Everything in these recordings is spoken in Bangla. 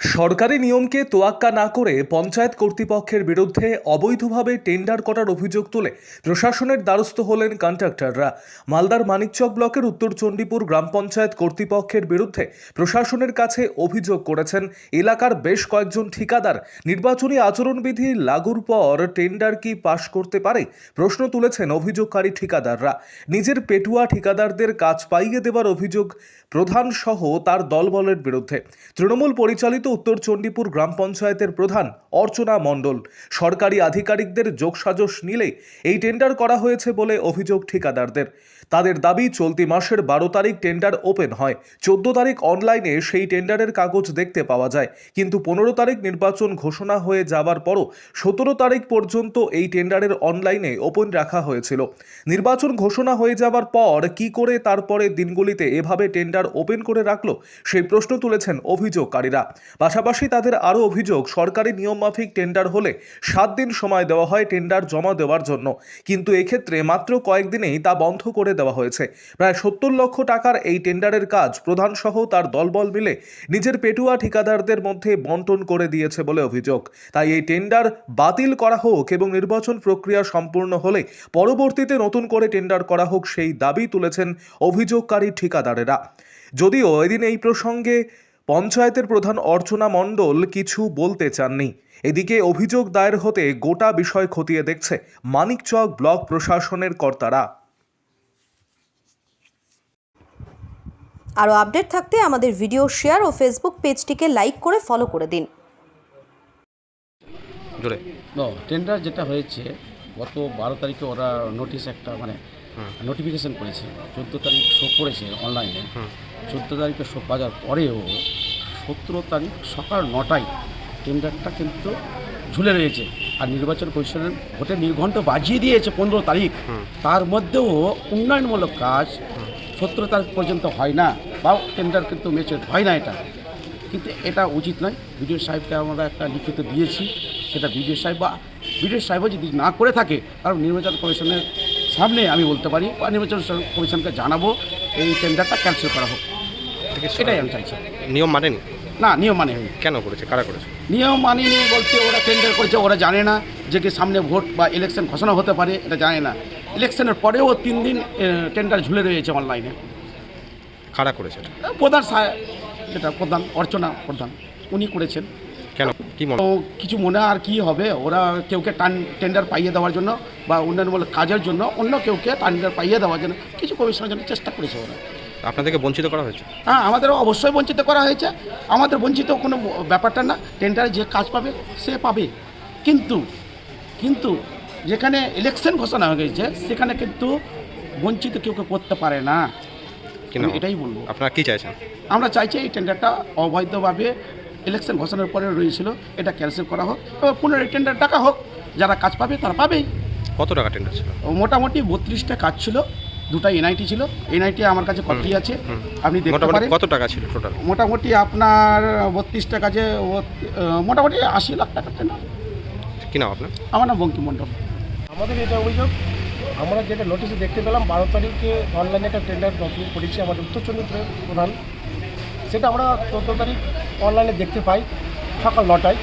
সরকারি নিয়মকে তোয়াক্কা না করে পঞ্চায়েত কর্তৃপক্ষের বিরুদ্ধে অবৈধভাবে টেন্ডার করার অভিযোগ তুলে প্রশাসনের দ্বারস্থ হলেন কন্ট্রাক্টররা। মালদার মানিকচক ব্লকের উত্তর চণ্ডীপুর গ্রাম পঞ্চায়েত কর্তৃপক্ষের বিরুদ্ধে প্রশাসনের কাছে অভিযোগ করেছেন এলাকার বেশ কয়েকজন ঠিকাদার। নির্বাচনী আচরণবিধি লাগুর পর টেন্ডার কি পাশ করতে পারে, প্রশ্ন তুলেছেন অভিযোগকারী ঠিকাদাররা। নিজের পেটুয়া ঠিকাদারদের কাজ পাইয়ে দেওয়ার অভিযোগ প্রধান সহ তার দলবলের বিরুদ্ধে। তৃণমূল পরিচালিত উত্তর চণ্ডীপুর গ্রাম পঞ্চায়েতের প্রধান অর্চনা মণ্ডল সরকারি আধিকারিকদের যোগসাজশ নিলে এই টেন্ডার করা হয়েছে বলে অভিযোগ ঠিকাদারদের। তাদের দাবি, চলতি মাসের 12 তারিখ টেন্ডার ওপেন হয়, 14 তারিখ অনলাইনে সেই টেন্ডারের কাগজ দেখতে পাওয়া যায়, কিন্তু 15 তারিখ নির্বাচন ঘোষণা হয়ে যাওয়ার পরও 17 তারিখ পর্যন্ত এই টেন্ডারের অনলাইনে ওপেন রাখা হয়েছিল। নির্বাচন ঘোষণা হয়ে যাওয়ার পর কি করে তারপরে দিনগুলিতে এভাবে টেন্ডার ওপেন করে রাখলো, সেই প্রশ্ন তুলেছেন অভিযোগকারীরা। পাশাপাশি তাদের আরও অভিযোগ, সরকারি নিয়মমাফিক টেন্ডার হলে 7 দিন সময় দেওয়া হয় টেন্ডার জমা দেওয়ার জন্য, কিন্তু এক্ষেত্রে মাত্র কয়েকদিনেই তা বন্ধ করে দেওয়া হয়েছে। প্রায় 70 লক্ষ টাকার এই টেন্ডারের কাজ প্রধান সহ তার দলবল মিলে নিজের পেটুয়া ঠিকাদারদের মধ্যে বন্টন করে দিয়েছে বলে অভিযোগ। তাই এই টেন্ডার বাতিল করা হোক এবং নির্বাচন প্রক্রিয়া সম্পূর্ণ হলে পরবর্তীতে নতুন করে টেন্ডার করা হোক, সেই দাবি তুলেছেন অভিযোগকারী ঠিকাদারেরা। যদিও এদিন এই প্রসঙ্গে পঞ্চায়েতের প্রধান অর্চনা মণ্ডল কিছু বলতে চাননি। এদিকে অভিযোগ দায়ের হতে গোটা বিষয় খতিয়ে দেখছে মানিকচক ব্লক প্রশাসনের কর্তারা। আরও আপডেট থাকতে আমাদের ভিডিও শেয়ার ও ফেসবুক পেজটিকে লাইক করে ফলো করে দিন। টেন্ডার যেটা হয়েছে গত 12 তারিখে ওরা নোটিশ একটা নোটিফিকেশন করেছে, 14 তারিখ শো করেছে অনলাইনে। 14 তারিখে শো করার পরেও 17 তারিখ সকাল 9টায় টেন্ডারটা কিন্তু ঝুলে রয়েছে। আর নির্বাচন কমিশনের ভোটের নির্ঘণ্ট বাজিয়ে দিয়েছে 15 তারিখ। তার মধ্যেও উন্নয়নমূলক কাজ 17 তারিখ পর্যন্ত হয় না, বা টেন্ডার কিন্তু ম্যাচুর হয় না। কিন্তু এটা উচিত নয়। বিডিও সাহেবকে আমরা একটা লিখিত দিয়েছি, সেটা বিডিও সাহেবও যদি না করে থাকে, কারণ নির্বাচন কমিশনের সামনে আমি বলতে পারি, বা নির্বাচন কমিশনকে জানাবো এই টেন্ডারটা ক্যান্সেল করা হোক। সেটাই আমি চাইছি। নিয়ম মানেনি? না, নিয়ম মানেনি। কেন করেছে? কারা করেছে? নিয়ম মানেনি বলতে ওরা টেন্ডার করেছে, ওরা জানে না যে কি সামনে ভোট বা ইলেকশন ঘোষণা হতে পারে, এটা জানে না। ইলেকশনের পরেও 3 দিন টেন্ডার ঝুলে রয়েছে অনলাইনে। কারা করেছে? প্রধান সাহেব, যেটা প্রধান অর্চনা প্রধান, উনি করেছেন। কেন, কি মনে? কিছু মনে আর কি হবে, ওরা কেউকে টেন্ডার পাইয়ে দেওয়ার জন্য বা উন্নয়নমূলক কাজের জন্য অন্য কেউকে টেন্ডার পাইয়ে দেওয়ার জন্য কিছু কমিশনের জন্য চেষ্টা করেছে ওরা। আপনাদেরকে বঞ্চিত করা হয়েছে? হ্যাঁ, আমাদেরও অবশ্যই বঞ্চিত করা হয়েছে। আমাদের বঞ্চিত কোনো ব্যাপারটা না, টেন্ডারে যে কাজ পাবে সে পাবে। কিন্তু যেখানে ইলেকশন ঘোষণা হয়ে গেছে সেখানে কিন্তু বঞ্চিত কেউ করতে পারে না। এটাই বলবো। আপনারা কি চাইছেন? আমরা চাইছি এই টেন্ডারটা অবৈধভাবে ইলেকশন ঘোষণার পরে রয়েছিল, এটা ক্যান্সেল করা হোক, এবার পুনরায় টেন্ডার টাকা হোক। যারা কাজ পাবে তারা পাবেই। কত টাকা টেন্ডার ছিল? মোটামুটি 32টা কাজ ছিল, 2টা এনআইটি ছিল। এনআইটি আমার কাছে কপি আছে, আপনি দেখতে পারেন। কত টাকা ছিল টোটাল? মোটামুটি আপনার 32টা কাজে মোটামুটি 80 লাখ টাকা টেন্ডার। কি নাম আপনার? আমার নাম বঙ্কিম মণ্ডল। আমাদের এটা অভিযোগ, আমরা যেটা নোটিশে দেখতে পেলাম 12 তারিখে অনলাইনে একটা টেন্ডার ওপেন করেছে আমাদের উত্তর চণ্ডীপুরের প্রধান, সেটা আমরা 14 তারিখ অনলাইনে দেখতে পাই সকাল 9টায়।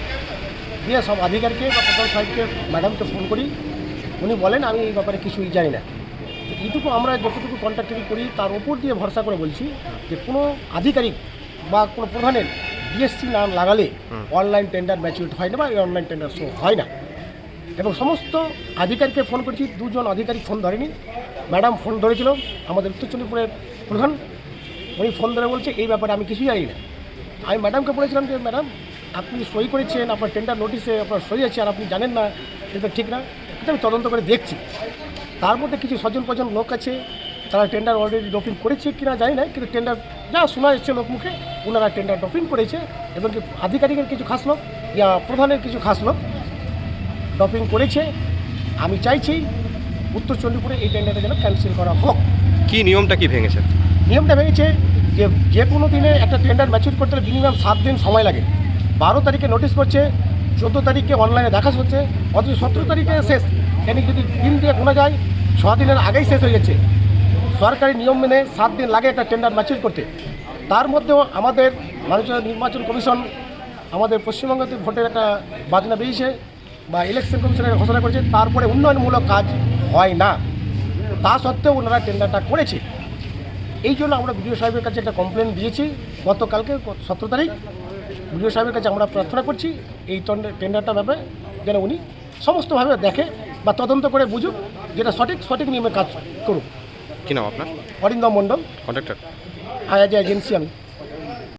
দিয়ে সব আধিকারিককে বা প্রধান সাহেবকে, ম্যাডামকে ফোন করি, উনি বলেন আমি এই ব্যাপারে কিছুই জানি না। তো এইটুকু আমরা যতটুকু কন্ট্যাক্টারি করি তার উপর দিয়ে ভরসা করে বলছি যে কোনো আধিকারিক বা কোনো প্রধানের ডিএসসি না লাগালে অনলাইন টেন্ডার ম্যাচুরিটি হয় না বা এই অনলাইন টেন্ডার শো হয় না। এবং সমস্ত আধিকারিককে ফোন করেছি, 2 জন আধিকারিক ফোন ধরেনি, ম্যাডাম ফোন ধরেছিল আমাদের উত্তর চণ্ডীপুরের প্রধান। উনি ফোন ধরে বলছে এই ব্যাপারে আমি কিছুই জানি না। আমি ম্যাডামকে বলেছিলাম যে ম্যাডাম আপনি সই করেছেন, আপনার টেন্ডার নোটিশে আপনার সই আছে, আর আপনি জানেন না, এটা ঠিক না, এটা আমি তদন্ত করে দেখছি। তার মধ্যে কিছু স্বজন লোক আছে, তারা টেন্ডার অলরেডি ড্রপিং করেছে কিনা জানি না, কিন্তু টেন্ডার যা শোনা যাচ্ছে লোক মুখে, ওনারা টেন্ডার ড্রপিং করেছে। এবং আধিকারিকের কিছু খাস লোক ইয়া প্রধানের কিছু খাস লোক ড্রপিং করেছে। আমি চাইছি উত্তর চণ্ডীপুরে এই টেন্ডারটা যেন ক্যান্সেল করা হোক। কি নিয়মটা কি ভেঙেছে? নিয়মটা ভেঙেছে যে কোনো দিনে একটা টেন্ডার ম্যাচিউর করতে হলে মিনিমাম 7 দিন সময় লাগে। 12 তারিখে নোটিশ করছে, 14 তারিখে অনলাইনে দেখা হচ্ছে, অথচ 17 তারিখে শেষ। এখানে যদি দিন দিয়ে গোনা যায় 6 দিনের আগেই শেষ হয়ে যাচ্ছে। সরকারি নিয়ম মেনে 7 দিন লাগে একটা টেন্ডার ম্যাচিউর করতে। তার মধ্যেও আমাদের মাননীয় নির্বাচন কমিশন আমাদের পশ্চিমবঙ্গতে ভোটের একটা বাজনা বেরিয়েছে বা ইলেকশন কমিশনের ঘোষণা করেছে, তারপরে উন্নয়নমূলক কাজ হয় না, তা সত্ত্বেও ওনারা টেন্ডারটা করেছে। এই জন্য আমরা বিডিও সাহেবের কাছে একটা কমপ্লেন দিয়েছি গতকালকে 17 তারিখ। বিডিও সাহেবের কাছে আমরা প্রার্থনা করছি এই টেন্ডারটা ব্যাপারে যেন উনি সমস্তভাবে দেখে বা তদন্ত করে বুঝুক, যেটা সঠিক নিয়মে কাজ করুক। কি নাম আপনার? অরিন্দম মণ্ডল, কন্ট্রাক্টর? আয়াজ এজেন্সি আমি।